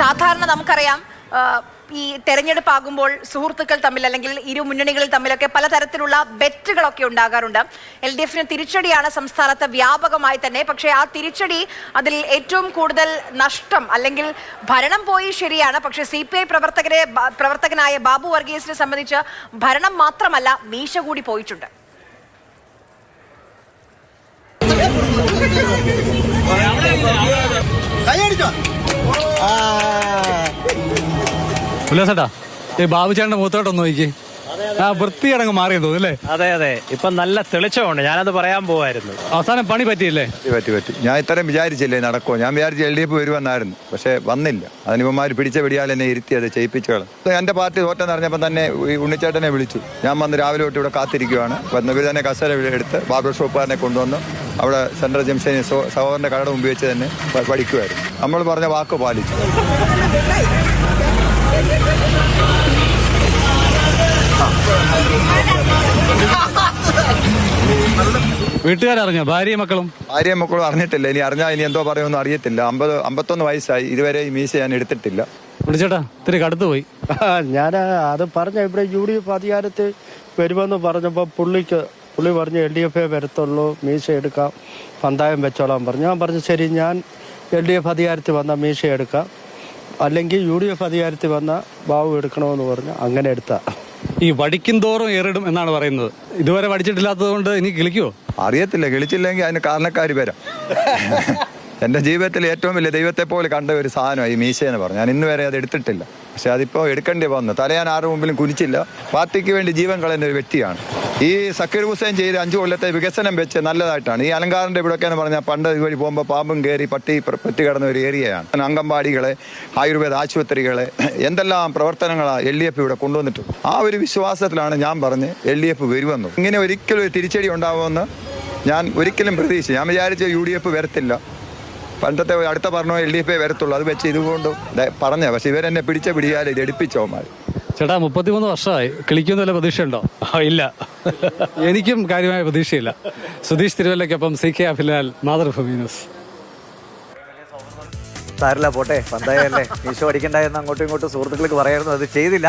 സാധാരണ നമുക്കറിയാം ഈ തെരഞ്ഞെടുപ്പാകുമ്പോൾ സുഹൃത്തുക്കൾ തമ്മിൽ അല്ലെങ്കിൽ ഇരു മുന്നണികളിൽ തമ്മിലൊക്കെ പലതരത്തിലുള്ള ബെറ്റുകളൊക്കെ ഉണ്ടാകാറുണ്ട്. LDF-ന് തിരിച്ചടിയാണ് സംസ്ഥാനത്ത് വ്യാപകമായി തന്നെ. പക്ഷേ ആ തിരിച്ചടി അതിൽ ഏറ്റവും കൂടുതൽ നഷ്ടം അല്ലെങ്കിൽ ഭരണം പോയി ശരിയാണ്. പക്ഷേ CPI പ്രവർത്തകനായ ബാബു വർഗീസിനെ സംബന്ധിച്ച് ഭരണം മാത്രമല്ല മീശ കൂടി പോയിട്ടുണ്ട്. ഉല്ലാസേട്ടാ, ഈ ബാബുചേട്ടന്റെ മുഖത്തോട്ടൊന്ന് നോക്കി. വൃത്തിയടങ്ങ് മാറിയെന്ന് തോന്നുന്നു അല്ലേ? അതെ അതെ, ഇപ്പൊ നല്ല തെളിച്ചമുണ്ട്. ഞാനത് പറയാൻ പോവായിരുന്നു. അവസാനം പണി പറ്റിയില്ലേ? പറ്റി. ഞാൻ ഇത്രയും വിചാരിച്ചില്ലേ നടക്കുമോ. ഞാൻ വിചാരിച്ചു LDF വരുമെന്നായിരുന്നു, പക്ഷെ വന്നില്ല. അതിനിവന്മാർ പിടിച്ച പിടിയാൽ എന്നെ ഇരുത്തി അത് ചെയ്യിപ്പിച്ചോളാം. എന്റെ പാർട്ടി തോറ്റെന്ന് അറിഞ്ഞപ്പോൾ തന്നെ ഉണ്ണിച്ചേട്ടനെ വിളിച്ചു. ഞാൻ വന്ന് രാവിലെ തൊട്ട് ഇവിടെ കാത്തിരിക്കുകയാണ്. ഇവർ തന്നെ കസേര എടുത്ത് ബാർബർ ഷോപ്പുകാരനെ കൊണ്ടുവന്ന് അവിടെ സെൻട്രൽ ജംഗ്ഷനിൽ സഹോദരന്റെ കടയുടെ മുമ്പ് വെച്ച് തന്നെ പഠിക്കുമായിരുന്നു. നമ്മൾ പറഞ്ഞ വാക്ക് പാലിച്ചു. വീട്ടുകാരറിഞ്ഞോ? ഭാര്യയും മക്കളും അറിഞ്ഞിട്ടില്ല. ഇനി അറിഞ്ഞാൽ ഇനി എന്തോ പറയുമെന്ന് അറിയത്തില്ല. 51 വയസ്സായി, ഇതുവരെ ഈ മീശ ഞാൻ എടുത്തിട്ടില്ല. വിളിച്ചേട്ടാ, ഇത്തിരി കടുത്തു പോയി. ഞാൻ അത് പറഞ്ഞ ഇവിടെ UDF അധികാരത്തിൽ വരുമെന്ന് പറഞ്ഞപ്പോൾ പുള്ളി പറഞ്ഞു LDF വരത്തുള്ളൂ, മീശ എടുക്കാം, പന്തായം വെച്ചോളാൻ പറഞ്ഞു. ഞാൻ പറഞ്ഞു ശരി, ഞാൻ LDF അധികാരത്തിൽ വന്നാൽ മീശ എടുക്കാം, അല്ലെങ്കിൽ UDF അധികാരത്തിൽ വന്നാൽ ബാബു എടുക്കണമെന്ന് പറഞ്ഞു. അങ്ങനെ എടുത്താ. ഈ വടിക്കും തോറും ഏറിടും എന്നാണ് പറയുന്നത്. ഇതുവരെ വടിച്ചിട്ടില്ലാത്തത് കൊണ്ട് ഇനി കിളിക്കുവോ? അറിയത്തില്ല. കിളിച്ചില്ലെങ്കിൽ അതിന് കാരണക്കാർ വരാം. എൻ്റെ ജീവിതത്തിൽ ഏറ്റവും വലിയ ദൈവത്തെ പോലെ കണ്ട ഒരു സാധനമാണ് ഈ മീശ എന്ന് പറഞ്ഞു. ഞാൻ ഇന്ന് വരെ അത് എടുത്തിട്ടില്ല. പക്ഷെ അതിപ്പോൾ എടുക്കേണ്ടി വന്നു. തലയാൻ ആരുടെ മുമ്പിലും കുനിച്ചില്ല. പാർട്ടിക്ക് വേണ്ടി ജീവൻ കളയുന്ന ഒരു വ്യക്തിയാണ്. ഈ സക്കീർ ഹുസൈൻ ചെയ്ത് 5 കൊല്ലത്തെ വികസനം വെച്ച് നല്ലതായിട്ടാണ്. ഈ അലങ്കാറിൻ്റെ ഇവിടെയൊക്കെ എന്ന് പറഞ്ഞാൽ പണ്ട് ഇതുവഴി പോകുമ്പോൾ പാമ്പും കയറി പറ്റി കിടന്ന ഒരു ഏരിയയാണ്. അംഗൻവാടികളെ, ആയുർവേദ ആശുപത്രികളെ, എന്തെല്ലാം പ്രവർത്തനങ്ങളാണ് LDF ഇവിടെ കൊണ്ടുവന്നിട്ടുണ്ട്. ആ ഒരു വിശ്വാസത്തിലാണ് ഞാൻ പറഞ്ഞ് LDF വരുമെന്നു. ഇങ്ങനെ ഒരിക്കലും ഒരു തിരിച്ചടി ഉണ്ടാവുമെന്ന് ഞാൻ ഒരിക്കലും പ്രതീക്ഷിച്ചു. ഞാൻ വിചാരിച്ച UDF വരത്തില്ല. പണ്ടത്തെ അടുത്ത പറഞ്ഞോ LDF വരത്തുള്ളൂ. അത് വെച്ച് ഇതുകൊണ്ട് പറഞ്ഞ. പക്ഷെ ഇവരെന്നെ പിടിച്ച പിടിയാൽ ഇത് എടുപ്പിച്ചോമാർ. ചേട്ടാ, 33 വർഷമായി. കിളിക്കുന്ന വല്ല പ്രതീക്ഷയുണ്ടോ? ഇല്ല, എനിക്കും കാര്യമായ പ്രതീക്ഷയില്ല. സുധീഷ് തിരുവല്ലയ്ക്കൊപ്പം CK അഭിലാൽ, മാതൃഭൂമി ന്യൂസ്. സാരില്ല, പോട്ടെ, പന്തായല്ലേ, മീശോ അടിക്കണ്ട എന്ന് അങ്ങോട്ടും ഇങ്ങോട്ടും സുഹൃത്തുക്കൾക്ക് പറയായിരുന്നു. അത് ചെയ്തില്ല.